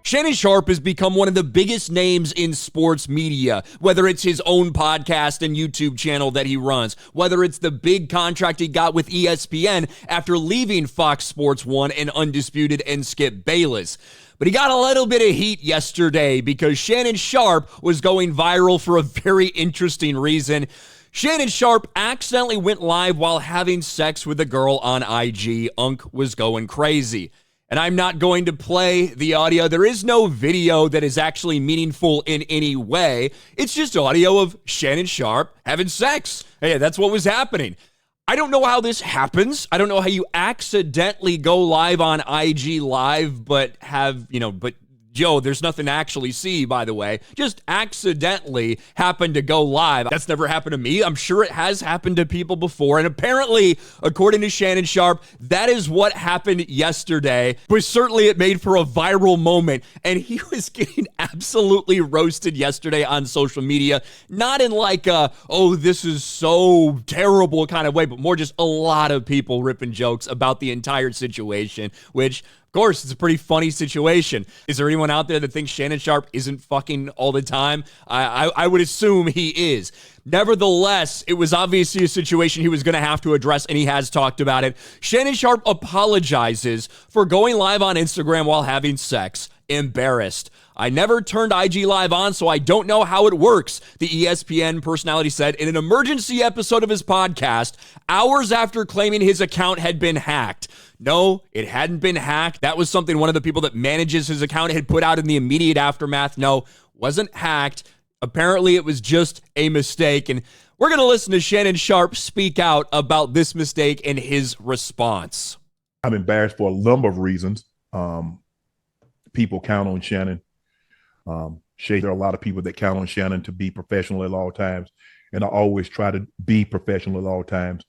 Shannon Sharpe has become one of the biggest names in sports media, whether it's his own podcast and YouTube channel that he runs, whether it's the big contract he got with ESPN after leaving Fox Sports 1 and Undisputed and Skip Bayless. But he got a little bit of heat yesterday because Shannon Sharpe was going viral for a very interesting reason. Shannon Sharpe accidentally went live while having sex with a girl on IG. Unk was going crazy. And I'm not going to play the audio. There is no video that is actually meaningful in any way. It's just audio of Shannon Sharpe having sex. Hey, that's what was happening. I don't know how this happens. I don't know how you accidentally go live on IG Live, but Joe, there's nothing to actually see, by the way. Just accidentally happened to go live. That's never happened to me. I'm sure it has happened to people before. And apparently, according to Shannon Sharpe, that is what happened yesterday. But certainly it made for a viral moment. And he was getting absolutely roasted yesterday on social media. Not in like a, oh, this is so terrible kind of way, but more just a lot of people ripping jokes about the entire situation, which... of course, it's a pretty funny situation. Is there anyone out there that thinks Shannon Sharpe isn't fucking all the time? I would assume he is. Nevertheless, it was obviously a situation he was going to have to address, and he has talked about it. Shannon Sharpe apologizes for going live on Instagram while having sex. Embarrassed. I never turned IG Live on, so I don't know how it works, the ESPN personality said in an emergency episode of his podcast, hours after claiming his account had been hacked. No, it hadn't been hacked. That was something one of the people that manages his account had put out in the immediate aftermath. No, wasn't hacked. Apparently, it was just a mistake. And we're going to listen to Shannon Sharpe speak out about this mistake and his response. I'm embarrassed for a number of reasons. People count on Shannon. There are a lot of people that count on Shannon to be professional at all times. And I always try to be professional at all times.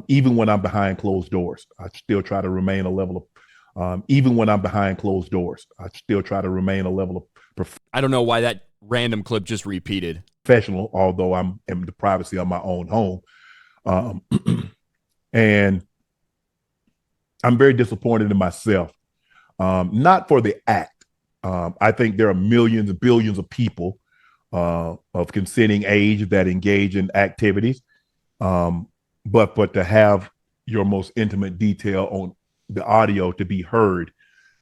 Even when I'm behind closed doors, I still try to remain a level of, even when I'm behind closed doors, I still try to remain a level of I don't know why that random clip just repeated. Professional, although I'm in the privacy of my own home. And I'm very disappointed in myself. Not for the act. I think there are millions and billions of people of consenting age that engage in activities. But to have your most intimate detail on the audio to be heard,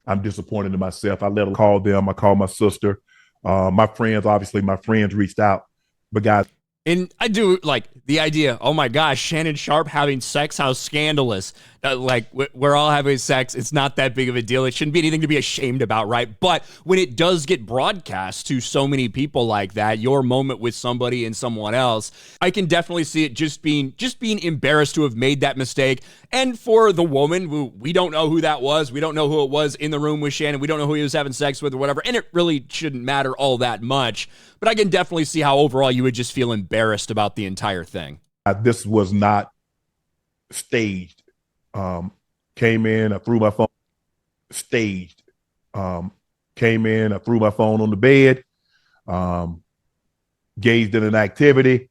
I'm disappointed in myself. I called them. I called my sister. My friends reached out. But guys. And I do like the idea, oh my gosh, Shannon Sharpe having sex, how scandalous. We're all having sex. It's not that big of a deal. It shouldn't be anything to be ashamed about, right? But when it does get broadcast to so many people like that, your moment with somebody and someone else, I can definitely see it just being embarrassed to have made that mistake. And for the woman, who we don't know who that was. We don't know who it was in the room with Shannon. We don't know who he was having sex with or whatever. And it really shouldn't matter all that much. But I can definitely see how overall you would just feel embarrassed about the entire thing. This was not staged. Came in, I threw my phone. Staged. Came in, I threw my phone on the bed. Gazed in an activity.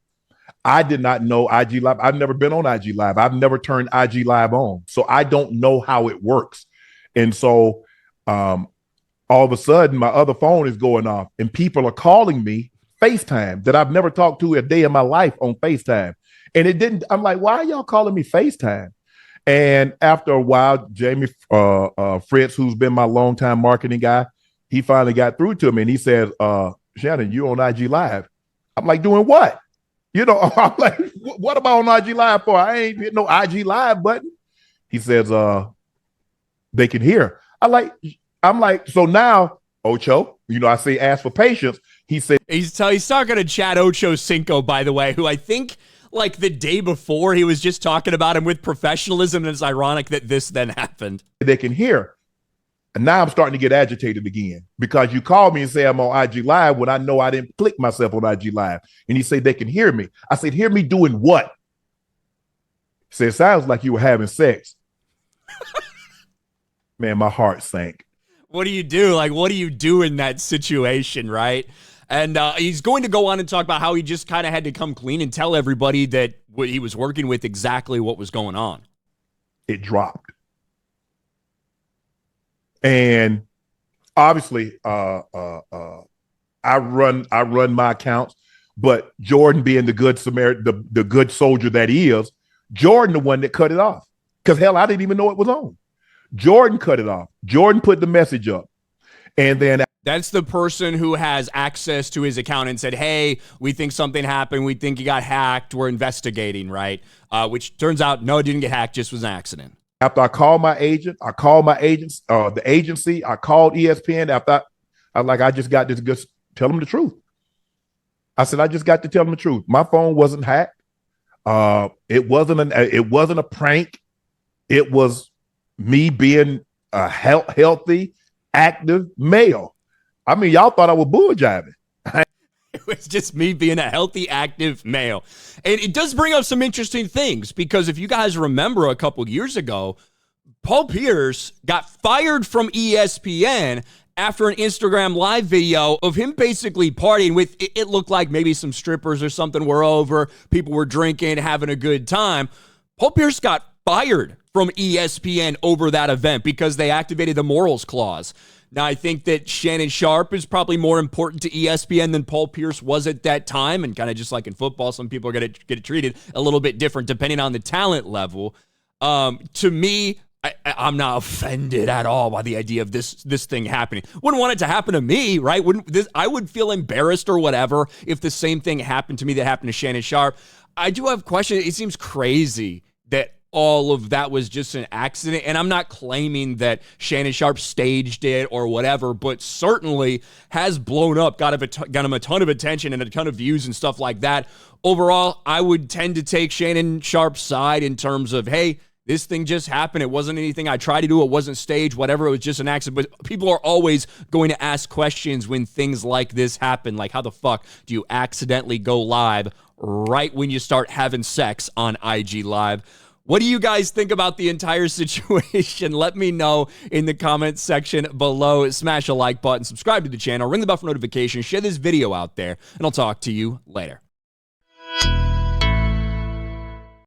I did not know IG Live. I've never been on IG Live. I've never turned IG Live on. So I don't know how it works. And so all of a sudden, my other phone is going off and people are calling me FaceTime that I've never talked to a day in my life on FaceTime. And it didn't, I'm like, why are y'all calling me FaceTime? And after a while, Jamie Fritz, who's been my longtime marketing guy, he finally got through to me and he said, Shannon, you on IG Live. I'm like, doing what? You know, I'm like, what am I on IG Live for? I ain't hit no IG Live button. He says, they can hear. I'm like, so now, Ocho, I say ask for patience. He said he's talking to Chad Ochocinco, by the way, who I think like the day before he was just talking about him with professionalism, and it's ironic that this then happened. They can hear. And now I'm starting to get agitated again because you called me and say I'm on IG Live when I know I didn't click myself on IG Live. And he said they can hear me. I said, hear me doing what? He said, it sounds like you were having sex. Man, my heart sank. What do you do? What do you do in that situation, right? And he's going to go on and talk about how he just kind of had to come clean and tell everybody that he was working with exactly what was going on. It dropped. And obviously, I run my accounts, but Jordan being the good Samaritan, the good soldier that he is, Jordan the one that cut it off. Because hell, I didn't even know it was on. Jordan cut it off. Jordan put the message up. And then that's the person who has access to his account and said, hey, we think something happened. We think he got hacked. We're investigating, right? Which turns out, no, it didn't get hacked. Just was an accident. After I called my agent, the agency, I called ESPN after I just got this good, tell them the truth. I said, I just got to tell them the truth. My phone wasn't hacked. It wasn't a prank. It was me being a healthy, active male. I mean, y'all thought I was bull jiving. It was just me being a healthy, active male. And it does bring up some interesting things because if you guys remember a couple years ago, Paul Pierce got fired from ESPN after an Instagram live video of him basically partying with, it looked like maybe some strippers or something were over. People were drinking, having a good time. Paul Pierce got fired from ESPN over that event because they activated the morals clause. Now, I think that Shannon Sharpe is probably more important to ESPN than Paul Pierce was at that time. And kind of just like in football, some people are going to get treated a little bit different depending on the talent level. To me, I'm not offended at all by the idea of this thing happening. Wouldn't want it to happen to me, right? I would feel embarrassed or whatever if the same thing happened to me that happened to Shannon Sharpe. I do have questions. It seems crazy that all of that was just an accident. And I'm not claiming that Shannon Sharpe staged it or whatever, but certainly has blown up, got him a ton of attention and a ton of views and stuff like that. Overall, I would tend to take Shannon Sharpe's side in terms of, hey, this thing just happened. It wasn't anything I tried to do. It wasn't staged, whatever. It was just an accident. But people are always going to ask questions when things like this happen. Like, how the fuck do you accidentally go live right when you start having sex on IG Live? What do you guys think about the entire situation? Let me know in the comments section below. Smash a like button, subscribe to the channel, ring the bell for notifications, share this video out there, and I'll talk to you later.